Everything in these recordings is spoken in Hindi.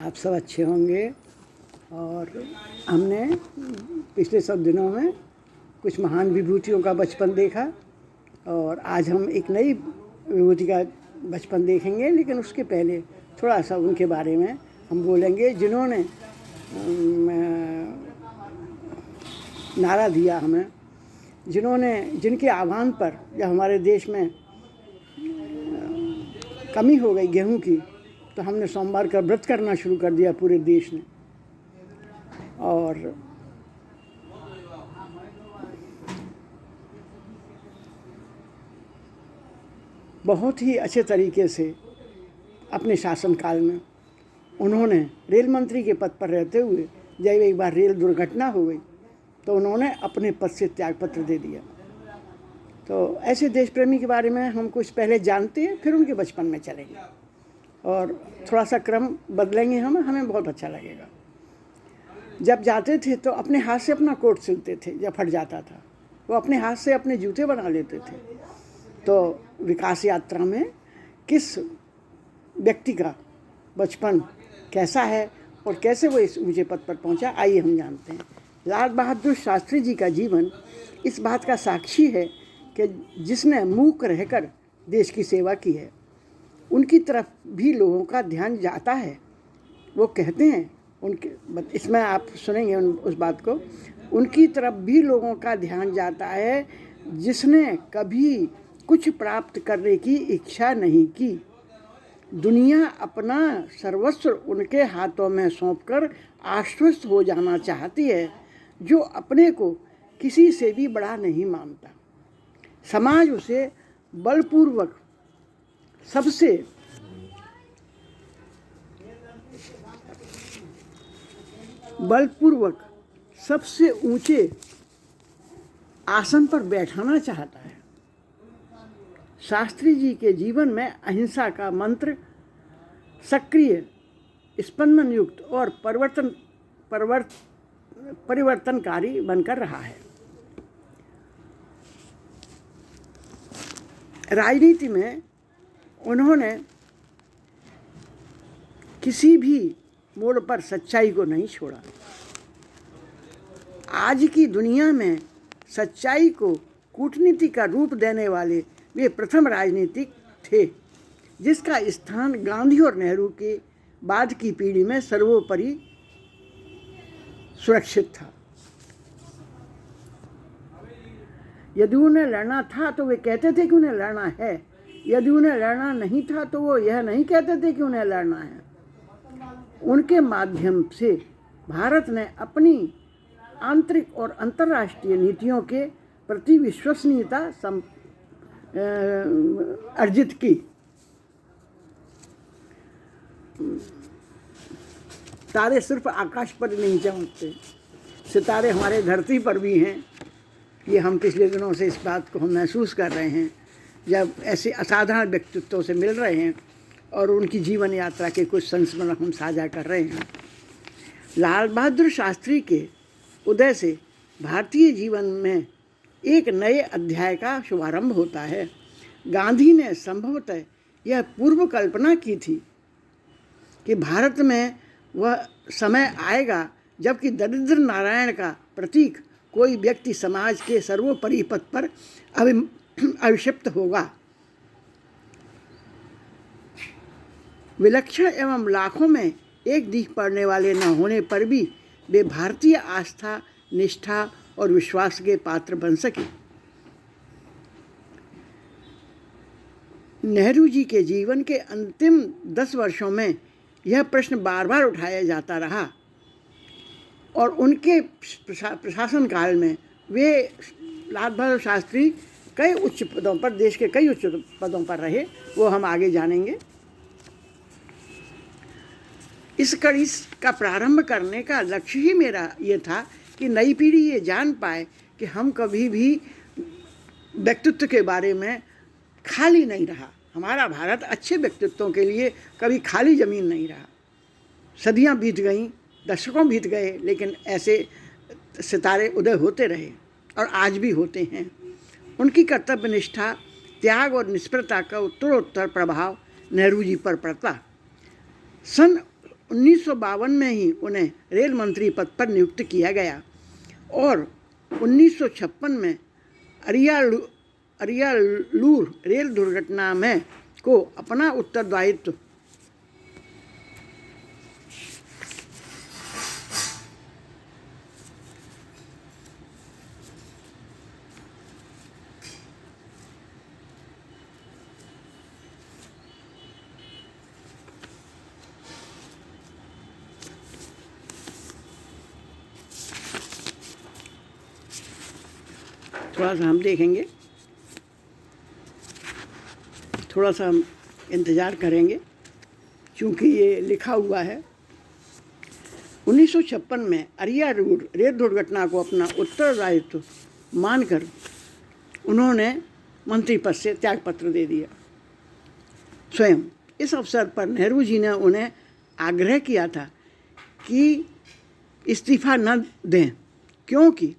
आप सब अच्छे होंगे। और हमने पिछले सब दिनों में कुछ महान विभूतियों का बचपन देखा और आज हम एक नई विभूति का बचपन देखेंगे, लेकिन उसके पहले थोड़ा सा उनके बारे में हम बोलेंगे जिन्होंने नारा दिया हमें, जिनके आह्वान पर जब हमारे देश में कमी हो गई गेहूं की, तो हमने सोमवार का व्रत करना शुरू कर दिया पूरे देश ने। और बहुत ही अच्छे तरीके से अपने शासनकाल में उन्होंने रेल मंत्री के पद पर रहते हुए जब एक बार रेल दुर्घटना हो गई तो उन्होंने अपने पद से त्यागपत्र दे दिया। तो ऐसे देश प्रेमी के बारे में हम कुछ पहले जानते हैं, फिर उनके बचपन में चलेंगे और थोड़ा सा क्रम बदलेंगे। हमें बहुत अच्छा लगेगा। जब जाते थे तो अपने हाथ से अपना कोट सिलते थे, जब फट जाता था वो अपने हाथ से अपने जूते बना लेते थे। तो विकास यात्रा में किस व्यक्ति का बचपन कैसा है और कैसे वो इस ऊंचे पद पर पहुंचा, आइए हम जानते हैं। लाल बहादुर शास्त्री जी का जीवन इस बात का साक्षी है कि जिसने मूक रहकर देश की सेवा की है, उनकी तरफ भी लोगों का ध्यान जाता है। वो कहते हैं उनके, इसमें आप सुनेंगे उस बात को, उनकी तरफ भी लोगों का ध्यान जाता है जिसने कभी कुछ प्राप्त करने की इच्छा नहीं की। दुनिया अपना सर्वस्व उनके हाथों में सौंपकर आश्वस्त हो जाना चाहती है, जो अपने को किसी से भी बड़ा नहीं मानता। समाज उसे बलपूर्वक सबसे ऊंचे आसन पर बैठाना चाहता है। शास्त्री जी के जीवन में अहिंसा का मंत्र सक्रिय, स्पंदन युक्त और परिवर्तनकारी बनकर रहा है। राजनीति में उन्होंने किसी भी मोड़ पर सच्चाई को नहीं छोड़ा। आज की दुनिया में सच्चाई को कूटनीति का रूप देने वाले वे प्रथम राजनीतिक थे, जिसका स्थान गांधी और नेहरू के बाद की पीढ़ी में सर्वोपरि सुरक्षित था। यदि उन्हें लड़ना था तो वे कहते थे कि उन्हें लड़ना है, यदि उन्हें लड़ना नहीं था तो वो यह नहीं कहते थे कि उन्हें लड़ना है। उनके माध्यम से भारत ने अपनी आंतरिक और अंतर्राष्ट्रीय नीतियों के प्रति विश्वसनीयता अर्जित की। तारे सिर्फ आकाश पर नहीं चमकते, सितारे हमारे धरती पर भी हैं। ये हम पिछले दिनों से इस बात को हम महसूस कर रहे हैं, जब ऐसे असाधारण व्यक्तित्वों से मिल रहे हैं और उनकी जीवन यात्रा के कुछ संस्मरण हम साझा कर रहे हैं। लाल बहादुर शास्त्री के उदय से भारतीय जीवन में एक नए अध्याय का शुभारंभ होता है। गांधी ने संभवतः यह पूर्व कल्पना की थी कि भारत में वह समय आएगा जबकि दरिद्र नारायण का प्रतीक कोई व्यक्ति समाज के सर्वोपरि पद पर अभिषिक्त होगा। विलक्षण एवं लाखों में एक दिख पड़ने वाले न होने पर भी वे भारतीय आस्था, निष्ठा और विश्वास के पात्र बन सके। नेहरू जी के जीवन के अंतिम 10 वर्षों में यह प्रश्न बार बार उठाया जाता रहा और उनके प्रशासन काल में वे लाल बहादुर शास्त्री कई उच्च पदों पर, देश के कई उच्च पदों पर रहे, वो हम आगे जानेंगे। इस कड़ी का प्रारंभ करने का लक्ष्य ही मेरा ये था कि नई पीढ़ी ये जान पाए कि हम कभी भी व्यक्तित्व के बारे में खाली नहीं रहा। हमारा भारत अच्छे व्यक्तित्वों के लिए कभी खाली ज़मीन नहीं रहा। सदियां बीत गईं, दशकों बीत गए, लेकिन ऐसे सितारे उदय होते रहे और आज भी होते हैं। उनकी कर्तव्य निष्ठा, त्याग और निष्प्रता का उत्तरोत्तर प्रभाव नेहरू जी पर पड़ता। सन 1952 में ही उन्हें रेल मंत्री पद पर नियुक्त किया गया और 1956 में अरियालूर रेल दुर्घटना में को अपना उत्तरदायित्व थोड़ा सा हम देखेंगे, थोड़ा सा हम इंतज़ार करेंगे क्योंकि ये लिखा हुआ है। 1956 में अरियालूर रेल दुर्घटना को अपना उत्तरदायित्व मानकर उन्होंने मंत्री पद से त्यागपत्र दे दिया। स्वयं इस अवसर पर नेहरू जी ने उन्हें आग्रह किया था कि इस्तीफा न दें, क्योंकि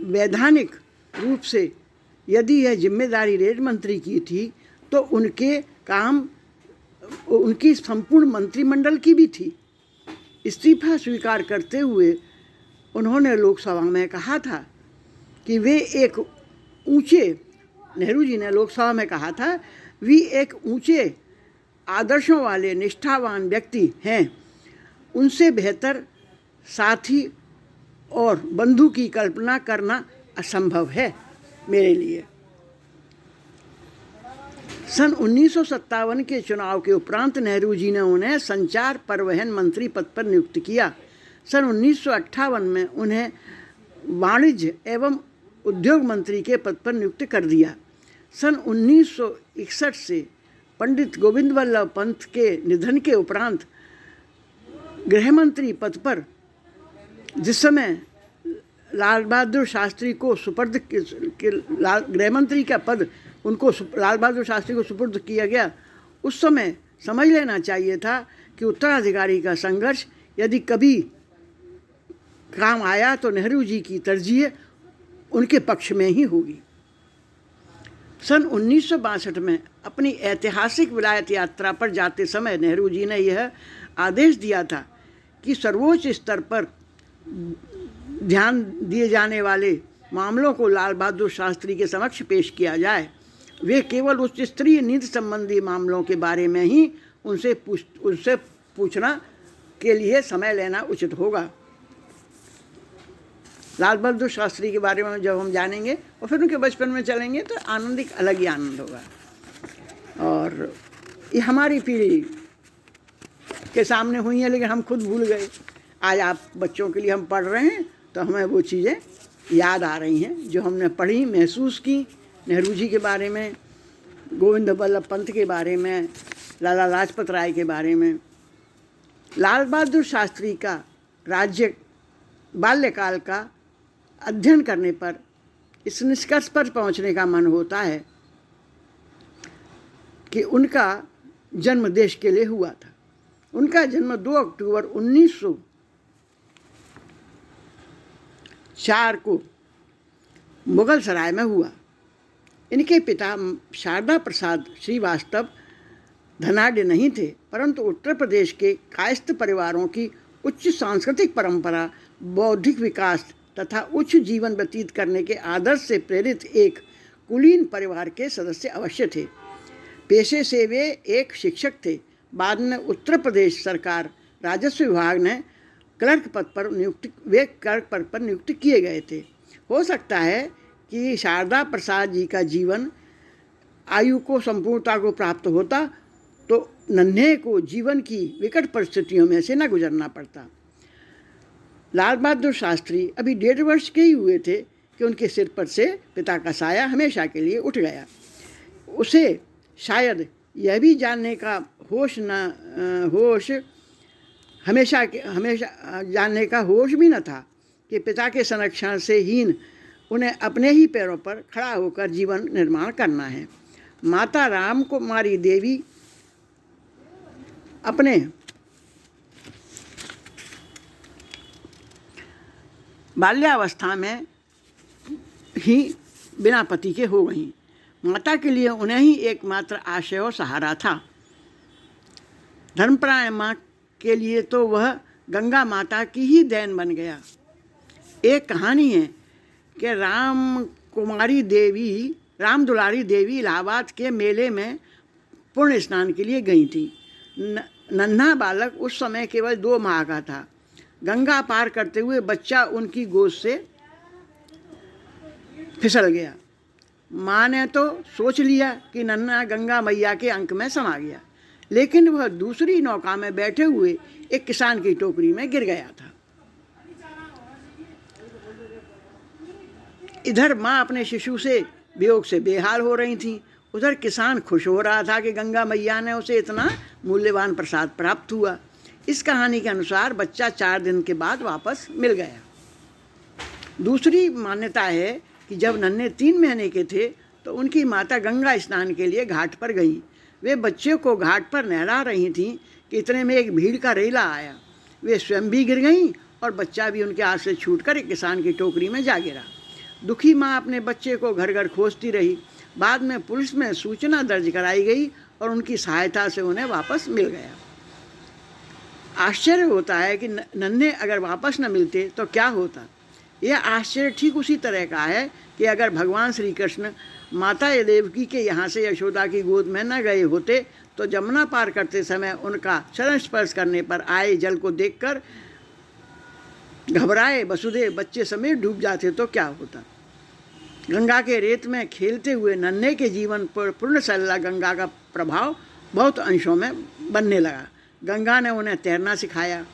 वैधानिक रूप से यदि यह जिम्मेदारी रेल मंत्री की थी तो उनके काम उनकी संपूर्ण मंत्रिमंडल की भी थी। इस्तीफा स्वीकार करते हुए उन्होंने लोकसभा में कहा था कि वे एक ऊंचे नेहरू जी ने लोकसभा में कहा था वे एक ऊंचे आदर्शों वाले निष्ठावान व्यक्ति हैं, उनसे बेहतर साथी और बंधु की कल्पना करना असंभव है मेरे लिए। सन 1957 के चुनाव के उपरांत नेहरू जी ने उन्हें संचार परिवहन मंत्री पद पर नियुक्त किया। सन 1958 में उन्हें वाणिज्य एवं उद्योग मंत्री के पद पर नियुक्त कर दिया। सन 1961 से पंडित गोविंद वल्लभ पंत के निधन के उपरांत गृह मंत्री पद पर, जिस समय लाल बहादुर शास्त्री को सुपुर्द गृह मंत्री का पद उनको लाल बहादुर शास्त्री को सुपुर्द किया गया, उस समय समझ लेना चाहिए था कि उत्तराधिकारी का संघर्ष यदि कभी काम आया तो नेहरू जी की तरजीह उनके पक्ष में ही होगी। सन 1962 में अपनी ऐतिहासिक विलायत यात्रा पर जाते समय नेहरू जी ने यह आदेश दिया था कि सर्वोच्च स्तर पर ध्यान दिए जाने वाले मामलों को लाल बहादुर शास्त्री के समक्ष पेश किया जाए। वे केवल उच्च स्तरीय नीति संबंधी मामलों के बारे में ही उनसे पूछना के लिए समय लेना उचित होगा। लाल बहादुर शास्त्री के बारे में जब हम जानेंगे और फिर उनके बचपन में चलेंगे तो आनंद एक अलग ही आनंद होगा। और ये हमारी पीढ़ी के सामने हुई है, लेकिन हम खुद भूल गए। आज आप बच्चों के लिए हम पढ़ रहे हैं तो हमें वो चीज़ें याद आ रही हैं जो हमने पढ़ी, महसूस की। नेहरू जी के बारे में, गोविंद वल्लभ पंत के बारे में, लाला लाजपत राय के बारे में। लाल बहादुर शास्त्री का राज्य बाल्यकाल का अध्ययन करने पर इस निष्कर्ष पर पहुंचने का मन होता है कि उनका जन्म देश के लिए हुआ था। उनका जन्म 2 अक्टूबर 1904 को मुगल सराय में हुआ। इनके पिता शारदा प्रसाद श्रीवास्तव धनाढ्य नहीं थे, परंतु उत्तर प्रदेश के कायस्थ परिवारों की उच्च सांस्कृतिक परंपरा, बौद्धिक विकास तथा उच्च जीवन व्यतीत करने के आदर्श से प्रेरित एक कुलीन परिवार के सदस्य अवश्य थे। पेशे से वे एक शिक्षक थे। बाद में उत्तर प्रदेश सरकार राजस्व विभाग ने क्लर्क पद पर नियुक्त किए गए थे। हो सकता है कि शारदा प्रसाद जी का जीवन आयु को संपूर्णता को प्राप्त होता तो नन्हे को जीवन की विकट परिस्थितियों में से न गुजरना पड़ता। लाल बहादुर शास्त्री अभी 1.5 वर्ष के ही हुए थे कि उनके सिर पर से पिता का साया हमेशा के लिए उठ गया। उसे शायद यह भी जानने का हमेशा जानने का होश भी न था कि पिता के संरक्षण से हीन उन्हें अपने ही पैरों पर खड़ा होकर जीवन निर्माण करना है। माता राम कुमारी देवी अपने बाल्यावस्था में ही बिना पति के हो गईं। माता के लिए उन्हें ही एकमात्र आश्रय और सहारा था। धर्मपरायण माँ के लिए तो वह गंगा माता की ही देन बन गया। एक कहानी है कि राम दुलारी देवी इलाहाबाद के मेले में पुण्य स्नान के लिए गई थी। नन्हा बालक उस समय केवल 2 माह का था। गंगा पार करते हुए बच्चा उनकी गोद से फिसल गया। माँ ने तो सोच लिया कि नन्हा गंगा मैया के अंक में समा गया, लेकिन वह दूसरी नौका में बैठे हुए एक किसान की टोकरी में गिर गया था। इधर माँ अपने शिशु से वियोग से बेहाल हो रही थी, उधर किसान खुश हो रहा था कि गंगा मैया ने उसे इतना मूल्यवान प्रसाद प्राप्त हुआ। इस कहानी के अनुसार बच्चा 4 दिन के बाद वापस मिल गया। दूसरी मान्यता है कि जब नन्हे 3 महीने के थे तो उनकी माता गंगा स्नान के लिए घाट पर गई। वे बच्चे को घाट पर नहला रही थीं कि इतने में एक भीड़ का रेला आया। वे स्वयं भी गिर गईं और बच्चा भी उनके हाथ से छूटकर एक किसान की टोकरी में जा गिरा। दुखी माँ अपने बच्चे को घर घर खोजती रही। बाद में पुलिस में सूचना दर्ज कराई गई और उनकी सहायता से उन्हें वापस मिल गया। आश्चर्य होता है कि नन्हे अगर वापस न मिलते तो क्या होता। यह आश्चर्य ठीक उसी तरह का है कि अगर भगवान श्री कृष्ण माता देवकी के यहाँ से यशोदा की गोद में न गए होते तो जमुना पार करते समय उनका चरण स्पर्श करने पर आए जल को देखकर घबराए वसुदेव बच्चे समेत डूब जाते तो क्या होता। गंगा के रेत में खेलते हुए नन्हे के जीवन पर पूर्ण सल्ला गंगा का प्रभाव बहुत अंशों में बनने लगा। गंगा ने उन्हें तैरना सिखाया,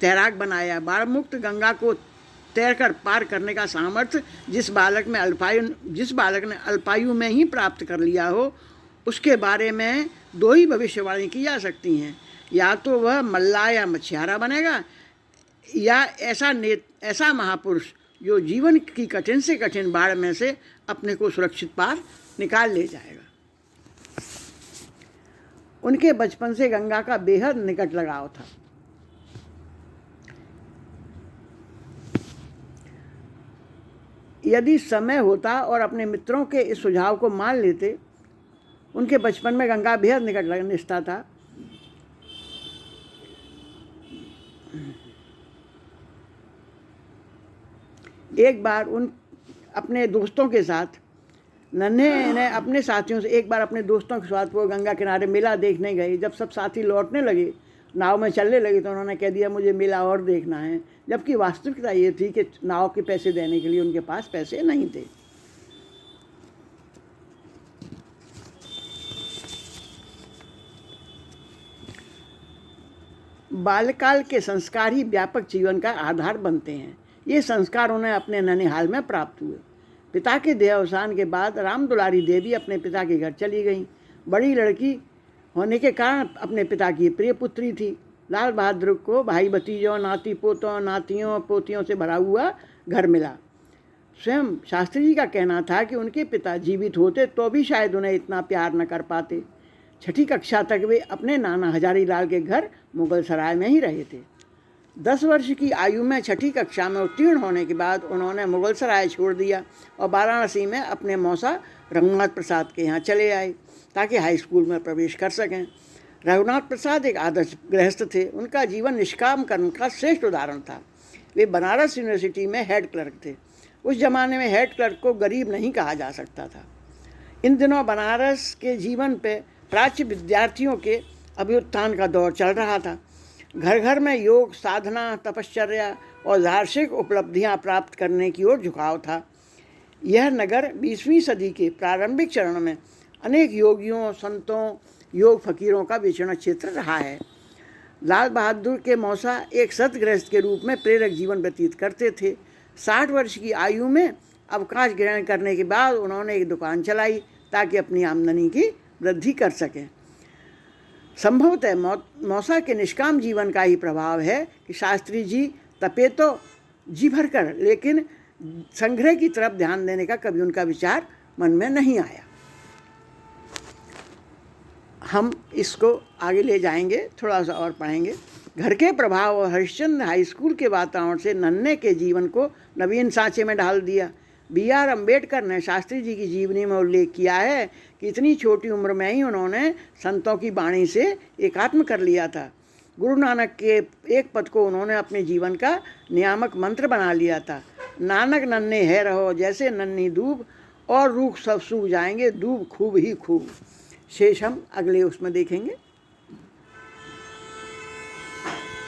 तैराक बनाया। बाढ़ मुक्त गंगा को तैरकर पार करने का सामर्थ्य जिस बालक ने अल्पायु में ही प्राप्त कर लिया हो, उसके बारे में 2 ही भविष्यवाणी की जा सकती हैं। या तो वह मल्लाह या मछियारा बनेगा, या ऐसा महापुरुष जो जीवन की कठिन से कठिन बाढ़ में से अपने को सुरक्षित पार निकाल ले जाएगा। उनके बचपन से गंगा का बेहद निकट लगाव था। यदि समय होता और अपने मित्रों के इस सुझाव को मान लेते, उनके बचपन में गंगा बेहद निकट निष्ठा था। एक बार अपने दोस्तों के साथ नन्हे ने अपने साथियों से अपने दोस्तों के साथ वो गंगा किनारे मेला देखने गए। जब सब साथी लौटने लगे, नाव में चलने लगे, तो उन्होंने कह दिया मुझे मेला और देखना है, जबकि वास्तविकता ये थी कि नाव के पैसे देने के लिए उनके पास पैसे नहीं थे। बाल्यकाल के संस्कार ही व्यापक जीवन का आधार बनते हैं। ये संस्कार उन्हें अपने ननिहाल में प्राप्त हुए। पिता के देहावसान के बाद राम दुलारी देवी अपने पिता के घर चली गईं। बड़ी लड़की होने के कारण अपने पिता की प्रिय पुत्री थी। लाल बहादुर को भाई भतीजों, नाती पोतों, नातियों पोतियों से भरा हुआ घर मिला। स्वयं शास्त्री जी का कहना था कि उनके पिता जीवित होते तो भी शायद उन्हें इतना प्यार न कर पाते। 6ठी कक्षा तक वे अपने नाना हजारी लाल के घर मुगल सराय में ही रहे थे। 10 वर्ष की आयु में 6ठी कक्षा में उत्तीर्ण होने के बाद उन्होंने मुगल सराय छोड़ दिया और वाराणसी में अपने मौसा रघुनाथ प्रसाद के यहाँ चले आए ताकि हाई स्कूल में प्रवेश कर सकें। रघुनाथ प्रसाद एक आदर्श गृहस्थ थे। उनका जीवन निष्काम कर्म का श्रेष्ठ उदाहरण था। वे बनारस यूनिवर्सिटी में हेड क्लर्क थे। उस जमाने में हेड क्लर्क को गरीब नहीं कहा जा सकता था। इन दिनों बनारस के जीवन पे प्राच्य विद्यार्थियों के अभ्युत्थान का दौर चल रहा था। घर घर में योग, साधना, तपश्चर्या और दार्शनिक उपलब्धियां प्राप्त करने की ओर झुकाव था। यह नगर 20वीं सदी के प्रारंभिक चरण में अनेक योगियों, संतों, योग फकीरों का विचरण क्षेत्र रहा है। लाल बहादुर के मौसा एक सतगृहस्थ के रूप में प्रेरक जीवन व्यतीत करते थे। 60 वर्ष की आयु में अवकाश ग्रहण करने के बाद उन्होंने एक दुकान चलाई ताकि अपनी आमदनी की वृद्धि कर सकें। संभवतः मौसा के निष्काम जीवन का ही प्रभाव है कि शास्त्री जी तपे तो जी भर कर, लेकिन संग्रह की तरफ ध्यान देने का कभी उनका विचार मन में नहीं आया। हम इसको आगे ले जाएंगे, थोड़ा सा और पढ़ेंगे। घर के प्रभाव और हरिश्चंद्र हाई स्कूल के वातावरण से नन्हे के जीवन को नवीन सांचे में ढाल दिया। B.R. अम्बेडकर ने शास्त्री जी की जीवनी में उल्लेख किया है कि इतनी छोटी उम्र में ही उन्होंने संतों की वाणी से एकात्म कर लिया था। गुरु नानक के एक पद को उन्होंने अपने जीवन का नियामक मंत्र बना लिया था। नानक नन्हे है रहो जैसे नन्ही दूब, और रूख सब सूख जाएंगे, दूब खूब ही खूब। शेष हम अगले उसमें देखेंगे।